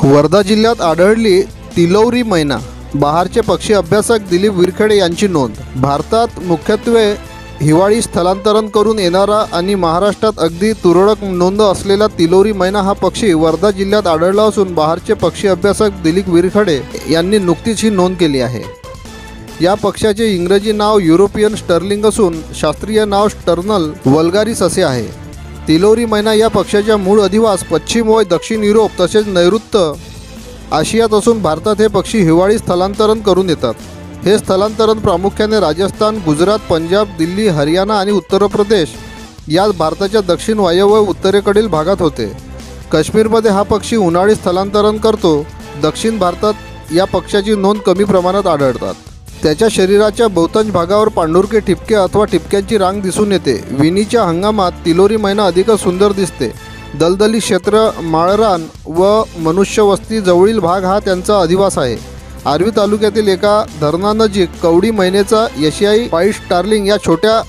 वर्धा जिल्ह्यात आढळली तिलोरी मैना। बहारचे पक्षी अभ्यासक दिलीप विरखेडे यांची नोंद। भारतात मुख्यत्वे हिवाळी स्थलांतरण करून येणारा आणि महाराष्ट्रात अगदी तुरळक नोंद असलेला तिलोरी मैना हा पक्षी वर्धा जिल्ह्यात आढळला असून बहारचे पक्षी अभ्यासक दिलीप विरखेडे यांनी नुकतीच ही नोंद केली आहे। या पक्षाचे इंग्रजी नाव युरोपियन स्टर्लिंग असून शास्त्रीय नाव स्टर्नल वल्गारिस असे आहे। तिलोरी मैना या पक्षाचा मूळ अधिवास पश्चिम व दक्षिण युरोप तसेच नैऋत्य आशियात असून भारतात हे पक्षी हिवाळी स्थलांतरण करून येतात। हे स्थलांतरण प्रामुख्याने राजस्थान, गुजरात, पंजाब, दिल्ली, हरियाणा आणि उत्तर प्रदेश या भारताच्या दक्षिण वायव्य व उत्तरेकडील भागात होते। काश्मीरमध्ये हा पक्षी उन्हाळी स्थलांतरण करतो। दक्षिण भारतात या पक्षाची नोंद कमी प्रमाणात आढळतात। त्याच्या शरीराच्या बहुतांश भागावर पांढुरके ठिपके अथवा ठिपक्यांची रांग दिसून येते। विणीच्या हंगामात तिलोरी मैना अधिकच सुंदर दिसते। दलदली क्षेत्र, माळरान व मनुष्यवस्ती जवळील भाग हा त्यांचा अधिवास आहे। आर्वी तालुक्यातील एका धरणानजीक कवडी मैनेचा एशियाई व्हाईट स्टार्लिंग या छोट्या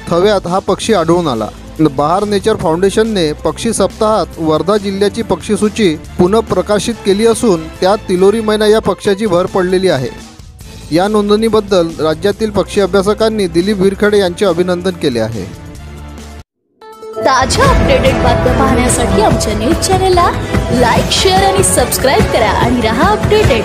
थव्यात हा पक्षी आढळून आला। बहार नेचर फाउंडेशनने पक्षी सप्ताहात वर्धा जिल्ह्याची पक्षीसूची पुनः प्रकाशित केली असून त्यात तिलोरी मैना या पक्षाची भर पडलेली आहे। या नोंदणीबद्दल राज्यातील पक्षी अभ्यासकांनी दिलीप विरखेडे यांचे अभिनंदन केले आहे। ताज्या अपडेटेड बातम्या पाहण्यासाठी आमच्या न्यूज चॅनलला लाईक, शेअर आणि सबस्क्राइब करा आणि रहा अपडेटेड।